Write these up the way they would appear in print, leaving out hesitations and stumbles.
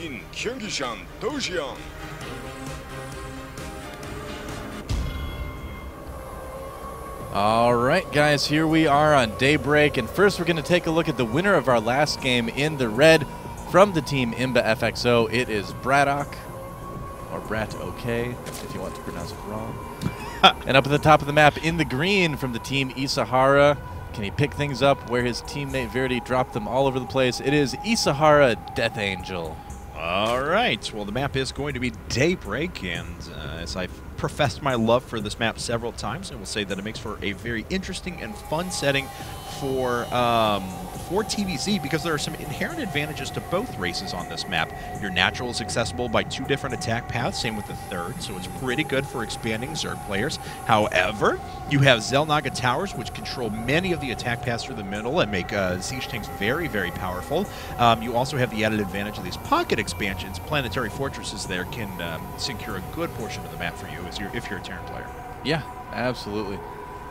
Team Kyrgyzstan Dojian. All right, guys, here we are on daybreak, and first we're going to take a look at the winner of our last game in the red from the team imbaFXO. It is BratOK, or BratOK, if you want to pronounce it wrong. And up at the top of the map in the green from the team eSahara. Can he pick things up where his teammate Verdi dropped them all over the place? It is eSahara.DeathAngel. All right. Well, the map is going to be Daybreak, and as I've professed my love for this map several times, I will say that it makes for a very interesting and fun setting for TVZ, because there are some inherent advantages to both races on this map. Your natural is accessible by 2 different attack paths, same with the third, so it's pretty good for expanding Zerg players. However, you have Xel'Naga towers, which control many of the attack paths through the middle and make siege tanks very, very powerful. You also have the added advantage of these pocket expansions. Planetary fortresses there can secure a good portion of the map for you if you're a Terran player. Yeah, absolutely.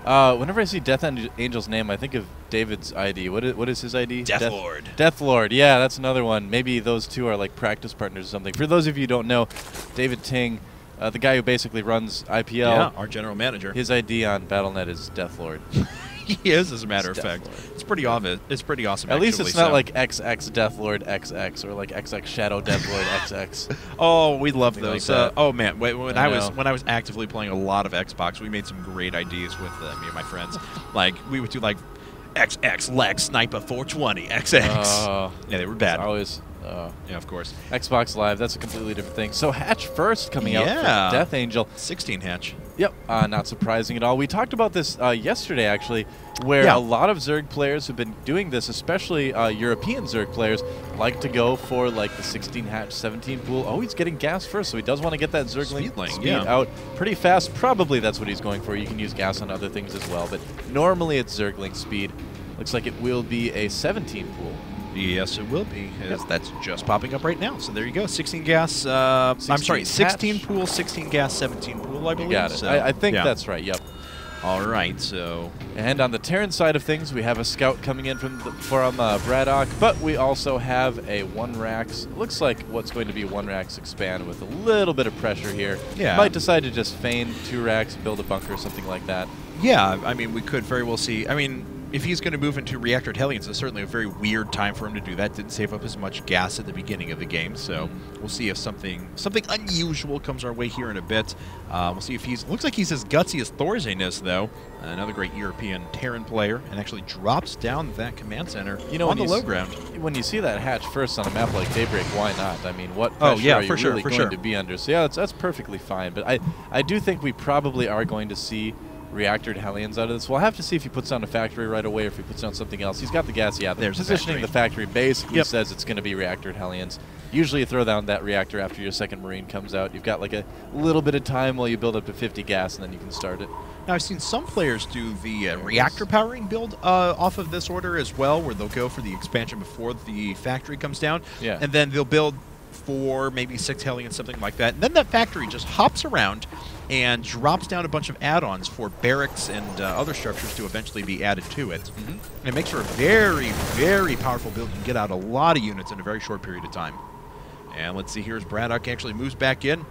Whenever I see DeathAngel's name, I think of David's ID. What is his ID? Deathlord. Deathlord, yeah, that's another one. Maybe those two are like practice partners or something. For those of you who don't know, David Ting, the guy who basically runs IPL. Yeah, our general manager. His ID on Battle.net is Deathlord. He is, as a matter of fact. It's pretty obvious. It's pretty awesome. At least it's not like XX Deathlord XX or like XX Shadow Deathlord XX. Oh, we love those. Like oh man, when I was actively playing a lot of Xbox, we made some great ideas with me and my friends. Like we would do like XX Lex Sniper 420 XX. Yeah, they were bad. Always. Yeah, of course. Xbox Live, that's a completely different thing. So Hatch first coming out from DeathAngel. 16 Hatch. Yep, not surprising at all. We talked about this yesterday, actually, where a lot of Zerg players have been doing this, especially European Zerg players, like to go for like the 16 Hatch, 17 pool. Oh, he's getting gas first, so he does want to get that Zergling speed out pretty fast. Probably that's what he's going for. You can use gas on other things as well, but normally it's Zergling speed. Looks like it will be a 17 pool. Yes, it will be. That's just popping up right now. So there you go. 16 gas. I'm sorry, 16 pool, 16 gas, 17 pool, I believe. You got it. So, I think that's right. Yep. All right. So. And on the Terran side of things, we have a scout coming in from BratOK, but we also have a 1-Rax. Looks like what's going to be 1-Rax expand with a little bit of pressure here. Yeah. Might decide to just feign 2-Rax, build a bunker or something like that. Yeah. I mean, we could very well see. I mean, if he's going to move into reactored Hellions, it's certainly a very weird time for him to do that. Didn't save up as much gas at the beginning of the game, so we'll see if something unusual comes our way here in a bit. We'll see if looks like he's as gutsy as Thorzain, though. Another great European Terran player, and actually drops down that command center on the low ground. When you see that Hatch first on a map like Daybreak, why not? I mean, what pressure are you really going to be under? So yeah, that's perfectly fine. But I do think we probably are going to see reactored Hellions out of this. We'll have to see if he puts down a factory right away or if he puts down something else. He's got the gas, there's positioning the factory basically says it's going to be reactored Hellions. Usually you throw down that reactor after your second Marine comes out. You've got like a little bit of time while you build up to 50 gas, and then you can start it. Now, I've seen some players do the reactor powering build off of this order as well, where they'll go for the expansion before the factory comes down, and then they'll build 4, maybe 6 Hellions, something like that. And then that factory just hops around and drops down a bunch of add-ons for barracks and other structures to eventually be added to it. And it makes for a very, very powerful build. You can get out a lot of units in a very short period of time. And let's see here as BratOK actually moves back in.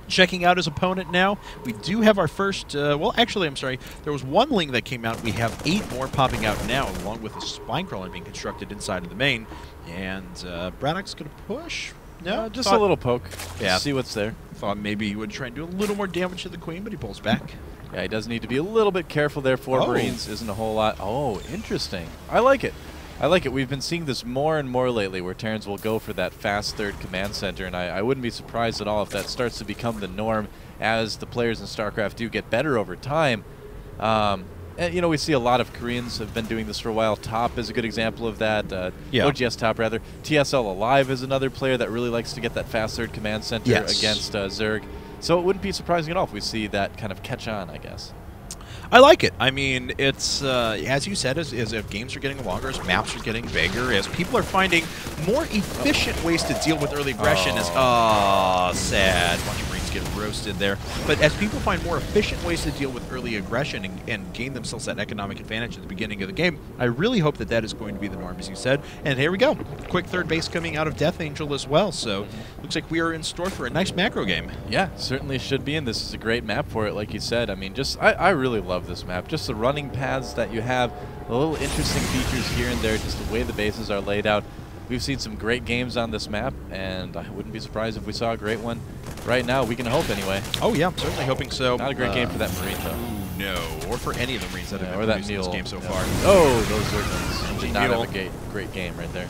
Checking out his opponent now. We do have our first, well, actually, I'm sorry. There was 1 Ling that came out. We have 8 more popping out now, along with a spine crawler being constructed inside of the main. And BratOK's going to push. No, just a little poke. Yeah. See what's there. Thought maybe he would try and do a little more damage to the Queen, but he pulls back. Yeah, he does need to be a little bit careful there. 4 Marines isn't a whole lot. Oh, interesting. I like it. I like it. We've been seeing this more and more lately, where Terrans will go for that fast third command center, and I wouldn't be surprised at all if that starts to become the norm as the players in StarCraft do get better over time. And, you know, we see a lot of Koreans have been doing this for a while. Top is a good example of that. OGS Top, rather. TSL Alive is another player that really likes to get that fast third command center against Zerg. So it wouldn't be surprising at all if we see that kind of catch on, I guess. I like it. I mean, it's, as you said, as if games are getting longer, as maps are getting bigger, as people are finding more efficient ways to deal with early aggression, sad. A bunch of Marines get roasted there. But as people find more efficient ways to deal with early aggression and gain themselves that economic advantage at the beginning of the game, I really hope that that is going to be the norm, as you said. And here we go. Quick third base coming out of DeathAngel as well. So looks like we are in store for a nice macro game. Yeah, certainly should be, and this is a great map for it, like you said. I mean, I really love this map. Just the running paths that you have, the little interesting features here and there, just the way the bases are laid out. We've seen some great games on this map, and I wouldn't be surprised if we saw a great one right now. We can hope anyway. Oh yeah, I'm certainly hoping so. Not a great game for that Marine, though. No, or for any of the Marines that have been produced in this game so far. Oh, those Zerglings did not have a great game right there.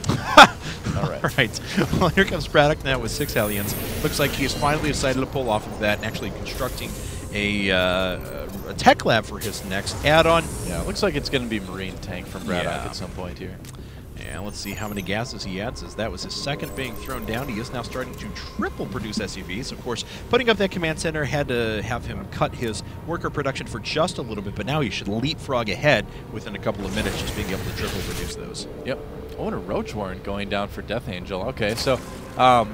All right. All right. Well, here comes BratOK now with 6 Hellions. Looks like he has finally decided to pull off of that and actually constructing a tech lab for his next add-on. Yeah, it looks like it's going to be Marine tank from BratOK at some point here. And let's see how many gases he adds, as that was his second being thrown down. He is now starting to triple produce SUVs. Of course, putting up that command center had to have him cut his worker production for just a little bit, but now he should leapfrog ahead within a couple of minutes, just being able to triple produce those. Yep. Oh, and a Roach Warren going down for DeathAngel. Okay, so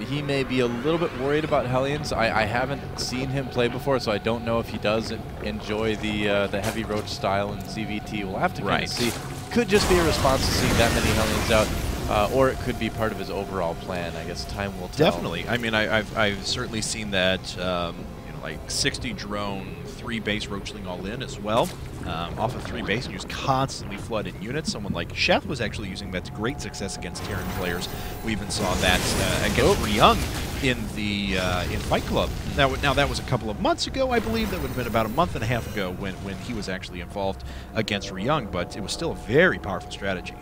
he may be a little bit worried about Hellions. I haven't seen him play before, so I don't know if he does enjoy the heavy Roach style in CVT. We'll have to kind of see. Could just be a response to seeing that many Hellions out, or it could be part of his overall plan. I guess time will tell. Definitely. I mean, I've certainly seen that, you know, like 60 drone, 3 base Roachling all in as well. Off of 3 base, and he was constantly flooding units. Someone like Chef was actually using that to great success against Terran players. We even saw that against Ryung in Fight Club. Now that was a couple of months ago, I believe. That would have been about a month and a half ago when he was actually involved against Ryung, but it was still a very powerful strategy.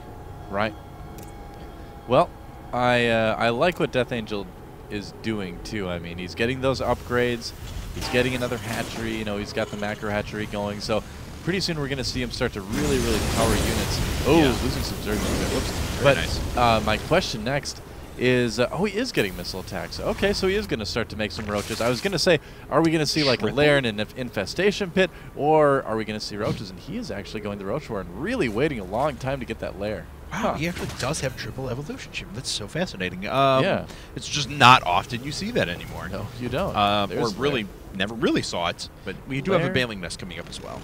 Right. Well, I like what DeathAngel is doing too. I mean, he's getting those upgrades. He's getting another hatchery. You know, he's got the macro hatchery going. So pretty soon we're going to see him start to really power units. Oh, yeah. Losing some Zerglings there. Whoops. Very nice. My question next is, oh, he is getting missile attacks. Okay, so he is going to start to make some roaches. I was going to say, are we going to see like a lair and an infestation pit, or are we going to see roaches? And he is actually going the Roach Warren, really waiting a long time to get that lair. Wow, he actually does have triple evolution ship. That's so fascinating. Yeah. It's just not often you see that anymore. No, you don't. Or really, never really saw it. But we do have a Bailing Nest coming up as well.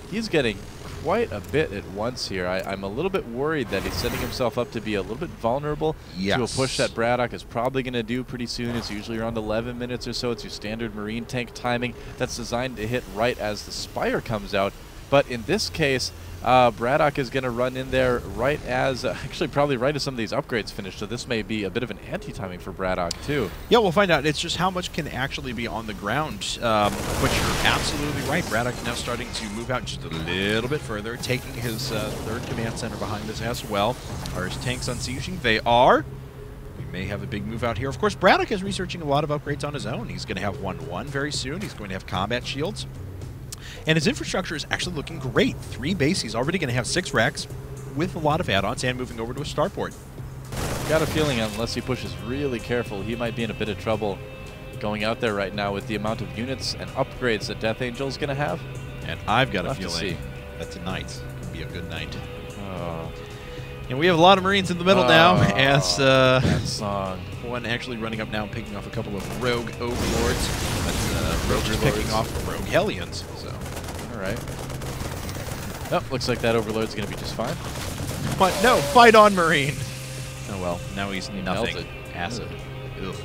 He's getting quite a bit at once here. I'm a little bit worried that he's setting himself up to be a little bit vulnerable to a push that BratOK is probably going to do pretty soon. It's usually around 11 minutes or so. It's your standard Marine tank timing that's designed to hit right as the Spire comes out. But in this case, BratOK is going to run in there right as, actually probably right as some of these upgrades finish, so this may be a bit of an anti-timing for BratOK too. Yeah, we'll find out. It's just how much can actually be on the ground. But you're absolutely right. BratOK now starting to move out just a little bit further, taking his third command center behind us as well. Are his tanks unsieging? They are. We may have a big move out here. Of course, BratOK is researching a lot of upgrades on his own. He's going to have 1-1 very soon. He's going to have combat shields. And his infrastructure is actually looking great. 3 base. He's already going to have 6 racks with a lot of add-ons and moving over to a starport. Got a feeling unless he pushes really careful, he might be in a bit of trouble going out there right now with the amount of units and upgrades that DeathAngel is going to have. And I've got a feeling that tonight can be a good night. Oh. And we have a lot of Marines in the middle now, as that song. One actually running up now and picking off a couple of rogue overlords. But Rogue is picking off rogue Hellions. So. All right. Oh, looks like that overlord's going to be just fine. But no, fight on, Marine. Oh well, now he's nothing. Melted. Acid. Ugh.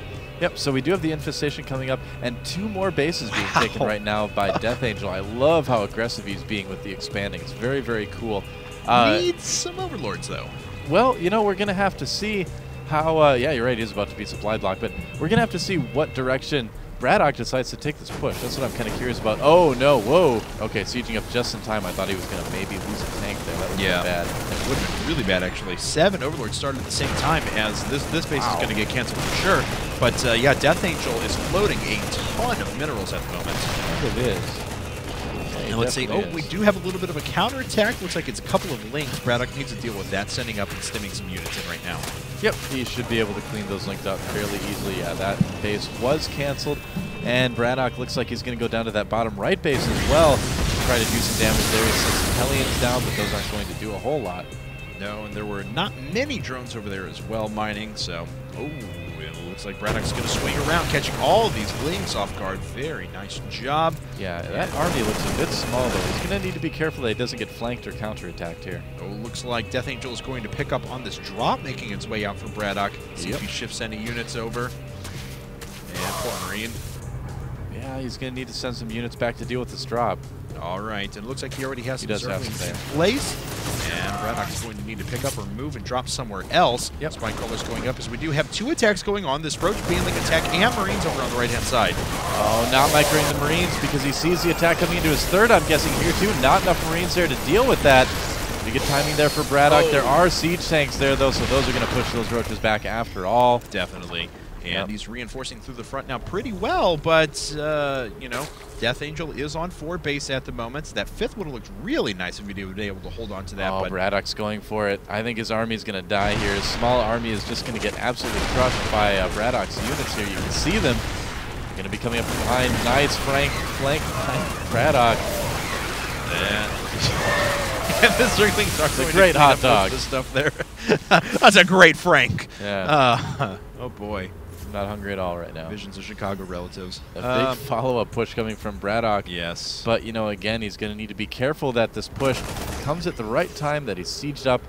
Yep, so we do have the infestation coming up, and 2 more bases being taken right now by DeathAngel. I love how aggressive he's being with the expanding. It's very cool. Needs some overlords, though. Well, you know, we're going to have to see how, yeah, you're right, he is about to be supply block, but we're going to have to see what direction BratOK decides to take this push. That's what I'm kind of curious about. Oh, no, whoa. Okay, sieging up just in time. I thought he was going to maybe lose a tank there. That would be bad. It would have been really bad, actually. 7 overlords started at the same time, as this base is going to get canceled for sure. But, yeah, DeathAngel is floating a ton of minerals at the moment. It is. And let's see. Oh, we do have a little bit of a counterattack. Looks like it's a couple of links. BratOK needs to deal with that, sending up and stimming some units in right now. Yep, he should be able to clean those links out fairly easily. Yeah, that base was canceled, and BratOK looks like he's going to go down to that bottom right base as well to try to do some damage there. He sent some Hellions down, but those aren't going to do a whole lot. No, and there were not many drones over there as well mining, so... Oh, It looks like BratOK's going to swing around, catching all of these Lings off guard. Very nice job. Yeah, that army looks a bit small, though. He's going to need to be careful that he doesn't get flanked or counterattacked here. Oh, looks like DeathAngel is going to pick up on this drop, making its way out for BratOK. See if he shifts any units over. And poor Marine. Yeah, he's going to need to send some units back to deal with this drop. All right, and it looks like he already has some Zerglings in place. And BratOK's going to need to pick up or move and drop somewhere else. Spine Crawler's going up as we do have 2 attacks going on. This Roach Baneling attack and Marines over on the right-hand side. Oh, not microing the Marines because he sees the attack coming into his third, I'm guessing here too. Not enough Marines there to deal with that. Pretty good timing there for BratOK. There are siege tanks there, though, so those are going to push those Roaches back after all. Definitely. And he's reinforcing through the front now pretty well, but, you know, DeathAngel is on 4 base at the moment. So that 5th would have looked really nice if he would be able to hold on to that. Oh, but BratOK's going for it. I think his army is going to die here. His small army is just going to get absolutely crushed by BratOK's units here. You can see them. Going to be coming up from behind. Nice flank behind BratOK. And the Zerglings are going a great hot dog. The stuff there. That's a great Frank. Yeah. Oh, boy. I'm not hungry at all right now. Visions of Chicago relatives. A big follow-up push coming from BratOK. Yes. But, you know, again, he's going to need to be careful that this push comes at the right time, that he's sieged up.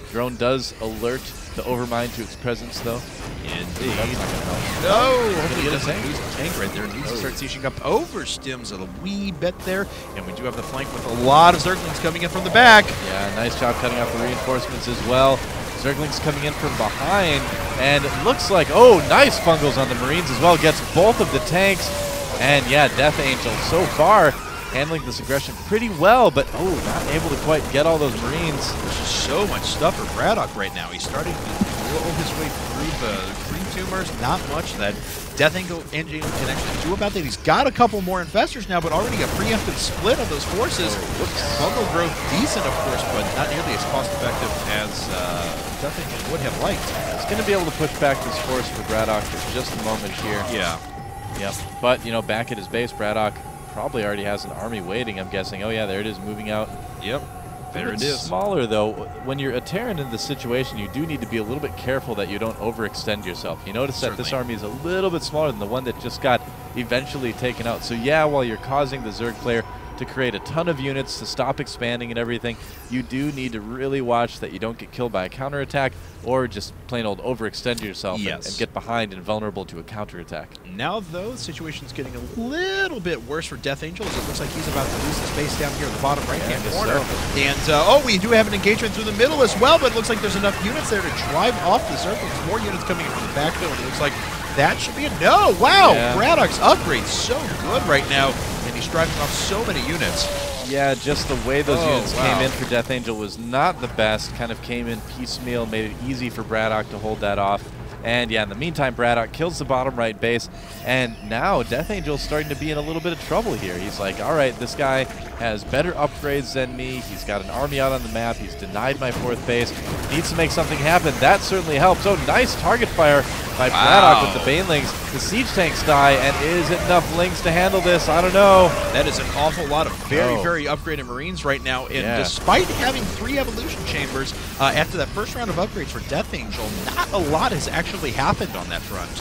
Drone does alert the Overmind to its presence, though. Indeed. That's not going to help. No! Hopefully he doesn't lose the tank right there. Needs to start sieging up over Stims a wee bit there. And we do have the flank with a lot of Zerglings coming in from the back. Yeah, nice job cutting off the reinforcements as well. Zerglings coming in from behind, and it looks like, oh, nice fungals on the Marines as well. Gets both of the tanks, and yeah, DeathAngel so far handling this aggression pretty well, but oh, not able to quite get all those Marines. There's just so much stuff for BratOK right now. He's starting to blow his way through the green tumors. Not much that DeathAngel can actually do about that. He's got a couple more infestors now, but already a preemptive split of those forces. Fungal growth decent, of course, but not nearly as cost-effective as DeathAngel would have liked. He's going to be able to push back this force for BratOK for just a moment here. Yeah. Yep. But, you know, back at his base, BratOK probably already has an army waiting, I'm guessing. Oh, yeah, there it is, moving out. Yep. There it is. Smaller, though. When you're a Terran in this situation, you do need to be a little bit careful that you don't overextend yourself. You notice that this army is a little bit smaller than the one that just got eventually taken out. So, yeah, while you're causing the Zerg player to create a ton of units to stop expanding and everything, you do need to really watch that you don't get killed by a counterattack or just plain old overextend yourself and get behind and vulnerable to a counterattack. Now, though, the situation's getting a little bit worse for DeathAngel as it looks like he's about to lose his base down here in the bottom right-hand corner. And, oh, we do have an engagement through the middle as well, but it looks like there's enough units there to drive off the circle. There's more units coming in from the back, though, and it looks like that should be a no. Wow, BratOK's upgrade's so good right now, and he's driving off so many units. Yeah, just the way those units came in for DeathAngel was not the best. Kind of came in piecemeal, made it easy for BratOK to hold that off. And yeah, in the meantime, BratOK kills the bottom right base, and now DeathAngel's starting to be in a little bit of trouble here. He's like, all right, this guy has better upgrades than me. He's got an army out on the map. He's denied my 4th base. Needs to make something happen. That certainly helps. Oh, nice target fire by BratOK with the Banelings. The siege tanks die, and is it enough Lings to handle this? I don't know. That is an awful lot of very upgraded Marines right now, and despite having 3 evolution chambers, after that first round of upgrades for DeathAngel, not a lot has actually happened on that front.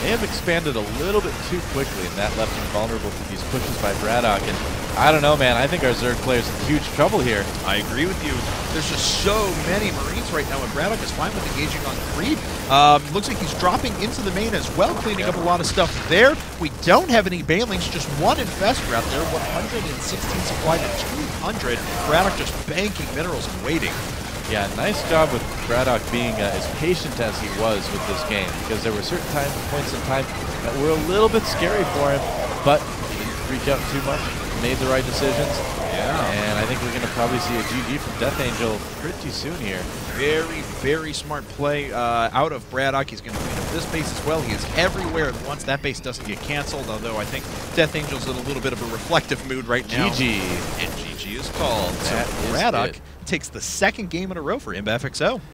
They have expanded a little bit too quickly, and that left them vulnerable to these pushes by BratOK. And I don't know, man. I think our Zerg player's in huge trouble here. I agree with you. There's just so many Marines right now, and BratOK is fine with engaging on creep. Looks like he's dropping into the main as well, cleaning up a lot of stuff there. We don't have any Banelings, just 1 infestor out there, 116 supplied to 200. BratOK just banking minerals and waiting. Yeah, nice job with BratOK being as patient as he was with this game, because there were certain points in time that were a little bit scary for him, but he didn't freak out too much, made the right decisions. And I think we're going to probably see a GG from DeathAngel pretty soon here. Very smart play out of BratOK. He's going to clean up this base as well. He is everywhere at once. That base doesn't get canceled, although I think DeathAngel's in a little bit of a reflective mood right now. GG. And GG is called. So BratOK takes the 2nd game in a row for imbaFXO.